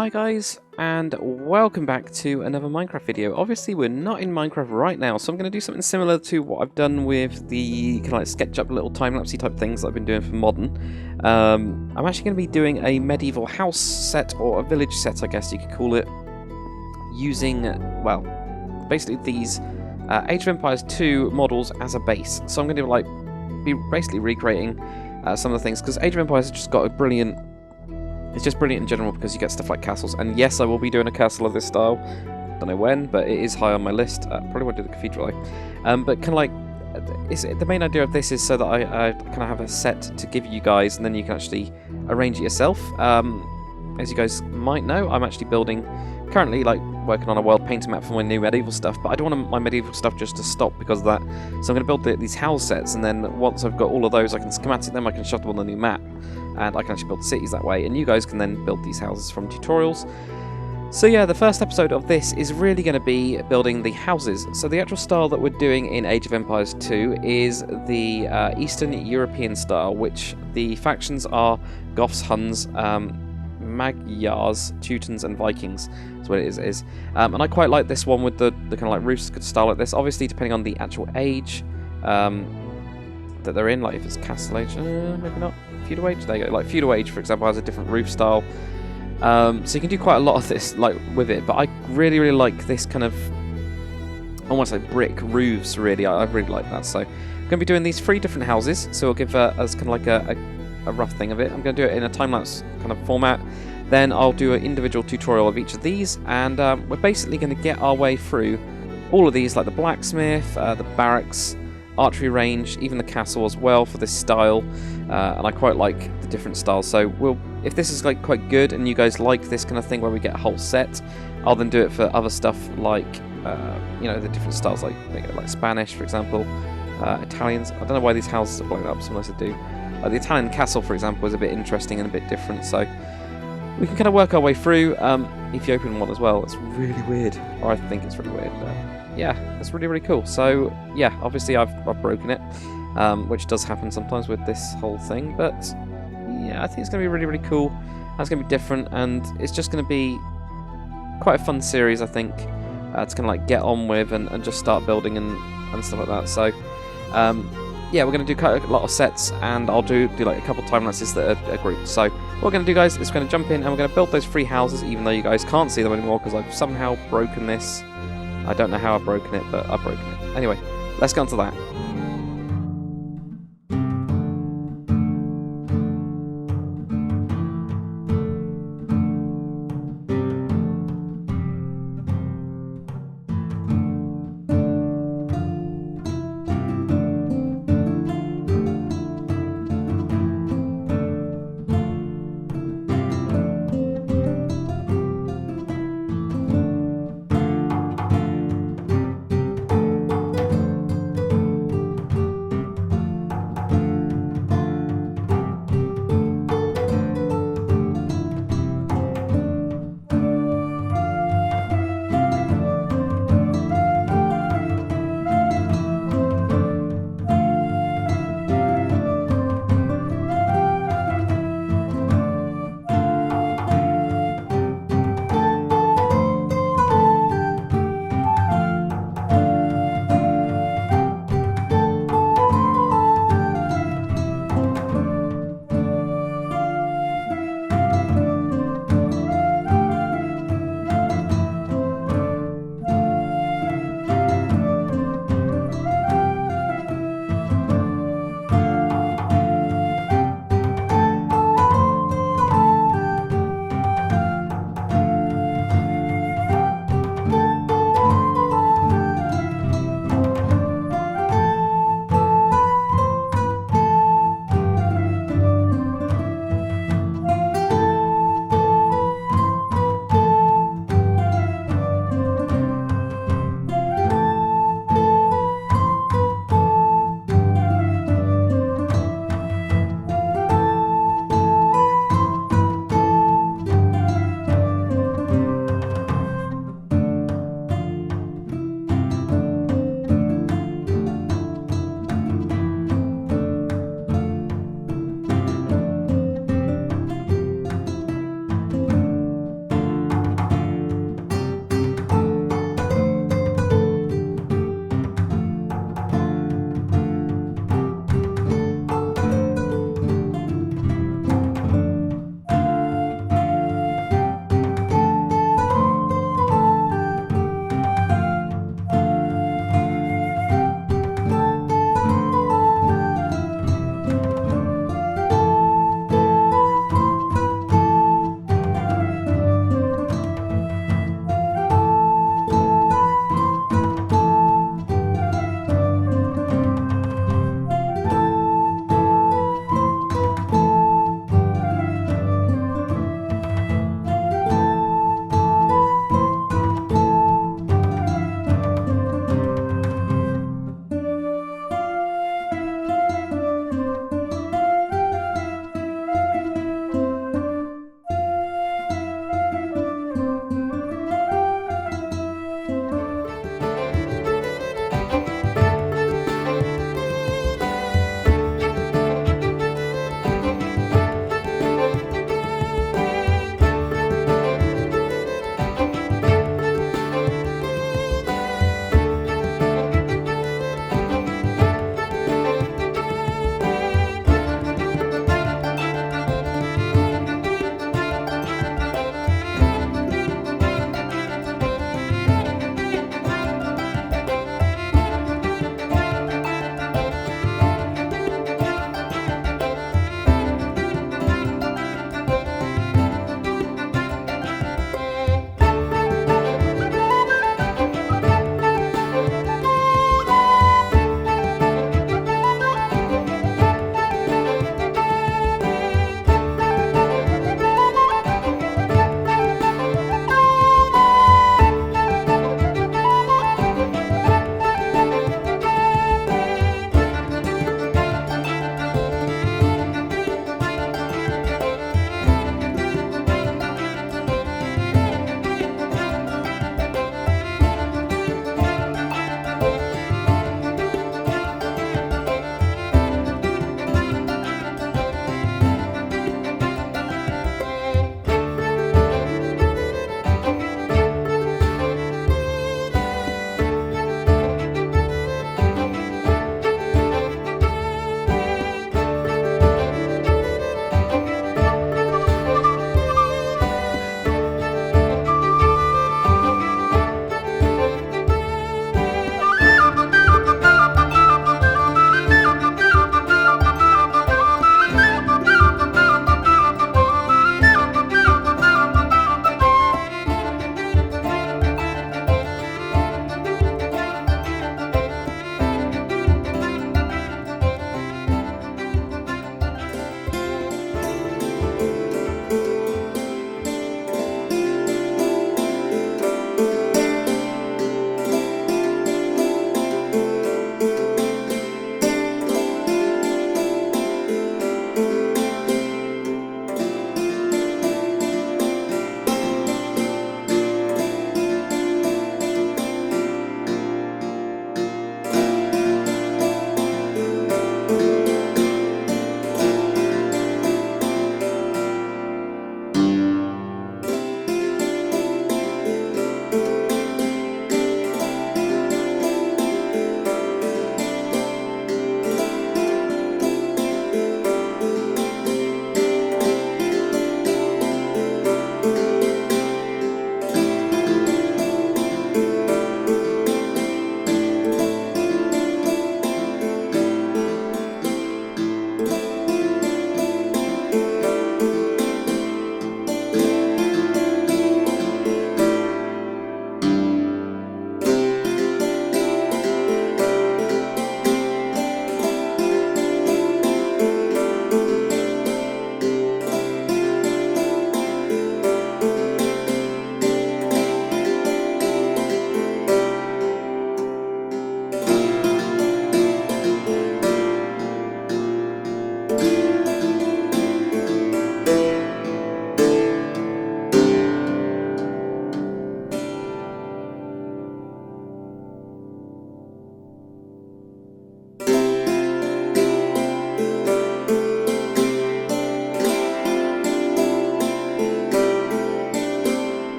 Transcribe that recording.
Hi guys, and welcome back to another Minecraft video. Obviously we're not in Minecraft right now, so I'm going to do something similar to what I've done with the kind of like sketch up little time-lapsey type things that I've been doing for Modern. I'm actually going to be doing a medieval house set, or a village set I guess you could call it, using, well, basically these Age of Empires 2 models as a base. So I'm going to be basically recreating some of the things, because Age of Empires has just got a brilliant... It's just brilliant in general because you get stuff like castles, and yes, I will be doing a castle of this style. Don't know when, but it is high on my list. Probably won't do the cathedral though. But kind of like, the main idea of this is so that I kind of have a set to give you guys, and then you can actually arrange it yourself. As you guys might know, I'm actually currently working on a world painting map for my new medieval stuff, but I don't want my medieval stuff just to stop because of that. So I'm going to build these house sets, and then once I've got all of those, I can schematic them, I can shove them on the new map, and I can actually build cities that way, and you guys can then build these houses from tutorials. So yeah, the first episode of this is really going to be building the houses. So the actual style that we're doing in Age of Empires 2 is the Eastern European style, which the factions are Goths, Huns, Magyars, Teutons and Vikings. That's what it is. And I quite like this one with the kind of like roofs style like this. Obviously depending on the actual age that they're in, like if it's Castle Age, maybe not. Feudal Age, there you go. Like Feudal Age, for example, has a different roof style. So you can do quite a lot of this with it, but I really like this kind of almost like brick roofs, really. I really like that. So I'm going to be doing these 3 different houses, so I'll give us kind of like a rough thing of it. I'm going to do it in a time-lapse kind of format. Then I'll do an individual tutorial of each of these, and we're basically going to get our way through all of these, like the blacksmith, the barracks, archery range, even the castle as well for this style. And I quite like the different styles. So if this is quite good, and you guys like this kind of thing where we get a whole set, I'll then do it for other stuff like the different styles, like Spanish, for example, Italians. I don't know why these houses are blown up, sometimes they do. The Italian castle, for example, is a bit interesting and a bit different, so we can kind of work our way through. Ethiopian one as well, it's really weird, or I think it's really weird, but yeah, it's really cool. So yeah, obviously I've broken it, which does happen sometimes with this whole thing, but yeah, I think it's going to be really cool, and it's going to be different, and it's just going to be quite a fun series, I think, to kind of get on with and just start building and stuff like that. So yeah, we're going to do quite a lot of sets, and I'll do a couple of time lapses that are grouped. So what we're going to do, guys, is we're going to jump in and we're going to build those 3 houses, even though you guys can't see them anymore because I've somehow broken this. I don't know how I've broken it, but I've broken it. Anyway, let's get on to that.